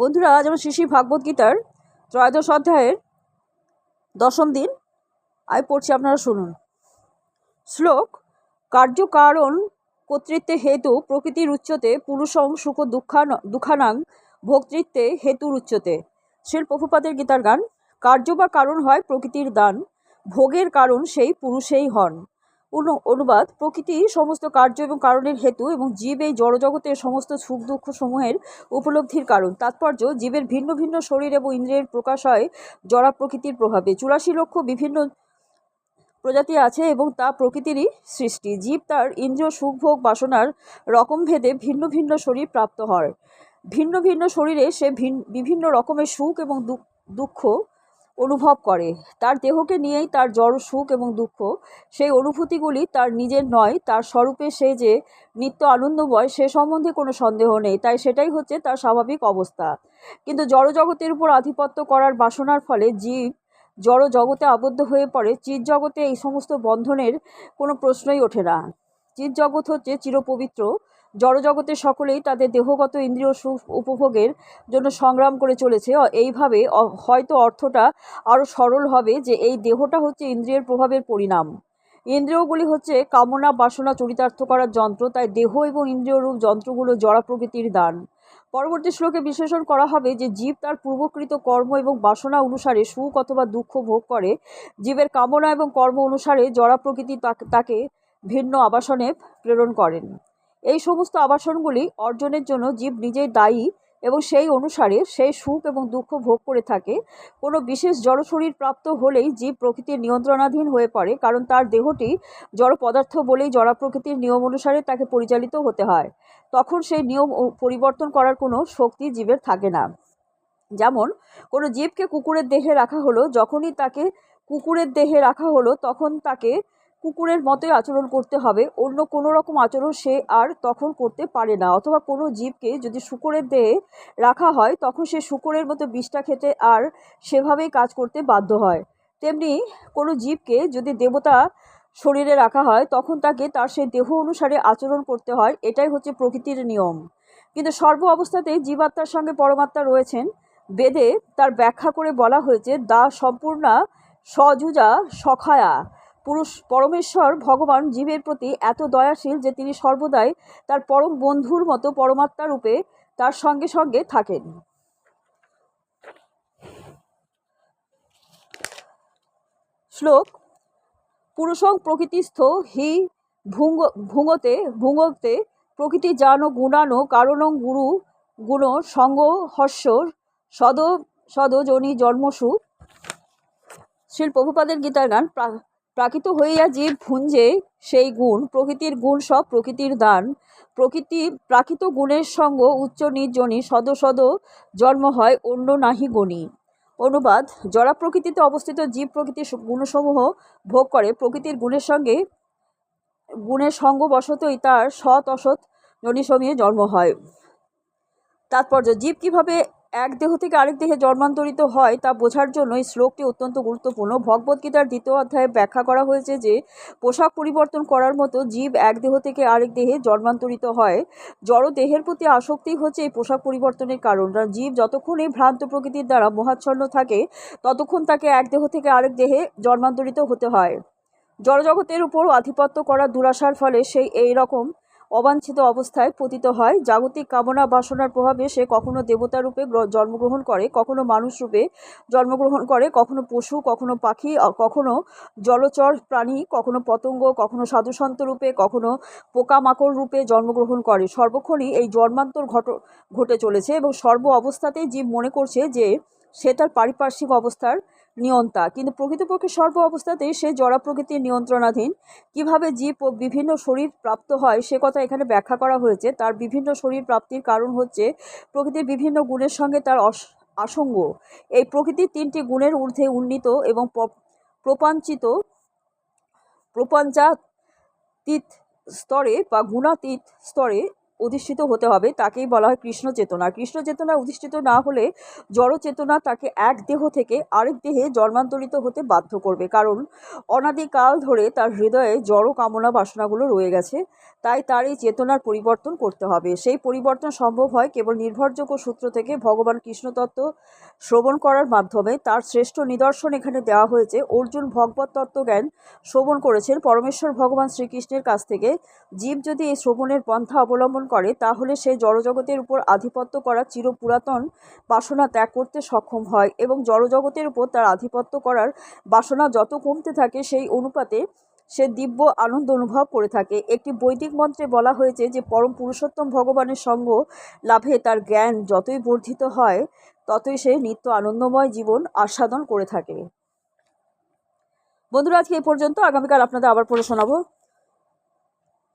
বন্ধুরা, আজ আমরা শ্রী শ্রী ভাগবত গীতার ত্রয়োদশ অধ্যায়ের 10ম দিন আমি পড়ছি, আপনারা শুনুন। শ্লোক: কার্য কারণ কর্তৃত্বে হেতু প্রকৃতির উচ্চতে পুরুষং সুখ দুঃখানাং ভোক্তৃত্বে হেতুর উচ্চতে। শ্রীল প্রভুপাদের গীতার গান। কার্য বা কারণ হয় প্রকৃতির দান, ভোগের কারণ সেই পুরুষেই হন। অনুবাদ: প্রকৃতি সমস্ত কার্য এবং কারণের হেতু এবং জীব এই জড়জগতের সমস্ত সুখ দুঃখ সমূহের উপলব্ধির কারণ। তাৎপর্য: জীবের ভিন্ন ভিন্ন শরীর এবং ইন্দ্রিয়ের প্রকাশ হয় জড়া প্রকৃতির প্রভাবে। 84 লক্ষ বিভিন্ন প্রজাতি আছে এবং তা প্রকৃতিরই সৃষ্টি। জীব তার ইন্দ্রিয় সুখ ভোগ বাসনার রকম ভেদে ভিন্ন ভিন্ন শরীর প্রাপ্ত হয়। ভিন্ন ভিন্ন শরীরে সে বিভিন্ন রকমের সুখ এবং দুঃখ অনুভব করে। তার দেহকে নিয়েই তার জড় সুখ এবং দুঃখ। সেই অনুভূতিগুলি তার নিজের নয়, তার স্বরূপে সে যে নিত্য আনন্দময় সে সম্বন্ধে কোনো সন্দেহ নেই, তাই সেটাই হচ্ছে তার স্বাভাবিক অবস্থা। কিন্তু জড়জগতের উপর আধিপত্য করার বাসনার ফলে জীব জড় জগতে আবদ্ধ হয়ে পড়ে। চিৎ জগতে এই সমস্ত বন্ধনের কোনো প্রশ্নই ওঠে না। চিৎ জগৎ হচ্ছে চিরপবিত্র। জড়জগতের সকলেই তাদের দেহগত ইন্দ্রিয় সুখ উপভোগের জন্য সংগ্রাম করে চলেছে। এইভাবে হয়তো অর্থটা আরও সরল হবে যে এই দেহটা হচ্ছে ইন্দ্রিয়ের প্রভাবের পরিণাম। ইন্দ্রিয়গুলি হচ্ছে কামনা বাসনা চরিতার্থ করার যন্ত্র, তাই দেহ এবং ইন্দ্রিয়রূপ যন্ত্রগুলো জড়া প্রকৃতির দান। পরবর্তী শ্লোকে বিশ্লেষণ করা হবে যে জীব তার পূর্বকৃত কর্ম এবং বাসনা অনুসারে সুখ অথবা দুঃখ ভোগ করে। জীবের কামনা এবং কর্ম অনুসারে জড়া প্রকৃতি তাকে ভিন্ন আবাসনে প্রেরণ করেন। এই সমস্ত আবাসনগুলি অর্জনের জন্য জীব নিজেই দায়ী এবং সেই অনুসারে সেই সুখ এবং দুঃখ ভোগ করে থাকে। কোনো বিশেষ জড় শরীর প্রাপ্ত হলেই জীব প্রকৃতির নিয়ন্ত্রণাধীন হয়ে পড়ে, কারণ তার দেহটি জড় পদার্থ বলেই জড়া প্রকৃতির নিয়ম অনুসারে তাকে পরিচালিত হতে হয়। তখন সেই নিয়ম পরিবর্তন করার কোনো শক্তি জীবের থাকে না। যেমন কোনো জীবকে কুকুরের দেহে রাখা হলো, যখনই তাকে কুকুরের দেহে রাখা হলো তখন তাকে কুকুরের মতোই আচরণ করতে হবে, অন্য কোনো রকম আচরণ সে আর তখন করতে পারে না। অথবা কোনো জীবকে যদি শূকরের দেহে রাখা হয় তখন সে শূকরের মতো বিষটা খেতে আর সেভাবেই কাজ করতে বাধ্য হয়। তেমনি কোনো জীবকে যদি দেবতা শরীরে রাখা হয় তখন তাকে তার সেই দেহ অনুসারে আচরণ করতে হয়। এটাই হচ্ছে প্রকৃতির নিয়ম। কিন্তু সর্ব অবস্থাতেই জীবাত্মার সঙ্গে পরমাত্মা রয়েছেন। বেদে তার ব্যাখ্যা করে বলা হয়েছে, দা সম্পূর্ণা সযুজা সখায়া। পরমেশ্বর ভগবান জীবের প্রতি এত দয়াশীল যে তিনি সর্বদাই তার পরম বন্ধুর মতো পরমাত্মা রূপে তার সঙ্গে সঙ্গে থাকেন। শ্লোক: পুরুষং প্রকৃতিস্থ হি ভুঙ্গতে প্রকৃতি জানো গুণানো কারণং গুরু গুণ সঙ্গ হস্য সদ জনি জন্মসু। শ্রীল প্রভুপাদের গীতার গান। প্রাকৃত হইয়া জীব ভুঞ্জে সেই গুণ, প্রকৃতির গুণ সব প্রকৃতির দান। প্রাকৃত গুণের সঙ্গ উচ্চ নির্জনী, সদ জন্ম হয় অন্য নাহি গণী। অনুবাদ: জড়া প্রকৃতিতে অবস্থিত জীব প্রকৃতির গুণসমূহ ভোগ করে। প্রকৃতির গুণের সঙ্গবশতই তার সৎ অসৎ যোনিসমূহে জন্ম হয়। তাৎপর্য: জীব কিভাবে এক দেহ থেকে আরেক দেহে জন্মান্তরিত হয় তা বোঝার জন্য এই শ্লোকটি অত্যন্ত গুরুত্বপূর্ণ। ভগবদ্গীতার 2য় অধ্যায়ে ব্যাখ্যা করা হয়েছে যে পোশাক পরিবর্তন করার মতো জীব এক দেহ থেকে আরেক দেহে জন্মান্তরিত হয়। জড় দেহের প্রতি আসক্তি হচ্ছে এই পোশাক পরিবর্তনের কারণ। জীব যতক্ষণ এই ভ্রান্ত প্রকৃতির দ্বারা মোহাচ্ছন্ন থাকে ততক্ষণ তাকে এক দেহ থেকে আরেক দেহে জন্মান্তরিত হতে হয়। জড়জগতের উপর আধিপত্য করার দুরাশার ফলে সেই এই রকম অবাঞ্ছিত অবস্থায় পতিত হয়। জাগতিক কামনা বাসনার প্রভাবে সে কখনো দেবতা রূপে জন্মগ্রহণ করে, কখনো মানুষ রূপে জন্মগ্রহণ করে, কখনো পশু, কখনো পাখি, কখনো জলচর প্রাণী, কখনো পতঙ্গ, কখনো সাধুসন্ত রূপে, কখনো পোকামাকড় রূপে জন্মগ্রহণ করে। সর্বক্ষণই এই জন্মান্তর ঘটে চলেছে এবং সর্ব অবস্থাতেই জীব মনে করছে যে সে তার পারিপার্শ্বিক অবস্থার নিয়ন্তা, কিন্তু প্রকৃতপক্ষে সর্ব অবস্থাতেই সে জড়া প্রকৃতির নিয়ন্ত্রণাধীন। কিভাবে জীব বিভিন্ন শরীর প্রাপ্ত হয় সে কথা এখানে ব্যাখ্যা করা হয়েছে। তার বিভিন্ন শরীর প্রাপ্তির কারণ হচ্ছে প্রকৃতির বিভিন্ন গুণের সঙ্গে তার আসঙ্গ। এই প্রকৃতির 3টি গুণের ঊর্ধ্বে উন্নীত এবং প্রপঞ্চাতীত স্তরে বা গুণাতীত স্তরে অধিষ্ঠিত হতে হবে তাকেই বলা হয় কৃষ্ণ চেতনা। কৃষ্ণ চেতনায় অধিষ্ঠিত না হলে জড় চেতনা তাকে এক দেহ থেকে আরেক দেহে জন্মান্তরিত হতে বাধ্য করবে, কারণ অনাদিকাল ধরে তার হৃদয়ে জড় কামনা বাসনাগুলো রয়ে গেছে। তাই তার এই চেতনার পরিবর্তন করতে হবে। সেই পরিবর্তন সম্ভব হয় কেবল নির্ভরযোগ্য সূত্র থেকে ভগবান কৃষ্ণতত্ত্ব শ্রবণ করার মাধ্যমে। তার শ্রেষ্ঠ নিদর্শন এখানে দেওয়া হয়েছে। অর্জুন ভগবত তত্ত্বজ্ঞান শ্রবণ করেছেন পরমেশ্বর ভগবান শ্রীকৃষ্ণের কাছ থেকে। জীব যদি এই শ্রবণের পন্থা অবলম্বন করে তাহলে সে জড়জগতের উপর আধিপত্য করা চিরপুরাতন বাসনা ত্যাগ করতে সক্ষম হয় এবং জড়জগতের উপর তার আধিপত্য করার বাসনা যত কমতে থাকে সেই অনুপাতে সে দিব্য আনন্দ অনুভব করে থাকে। একটি বৈদিক মন্ত্রে বলা হয়েছে যে পরম পুরুষোত্তম ভগবানের সঙ্গ লাভে তার জ্ঞান যতই বর্ধিত হয় ততই সে নিত্য আনন্দময় জীবন আস্বাদন করে থাকে। বন্ধুরা, আজকে এই পর্যন্ত। আগামীকাল আপনাদের আবার পড়ে শোনাবো।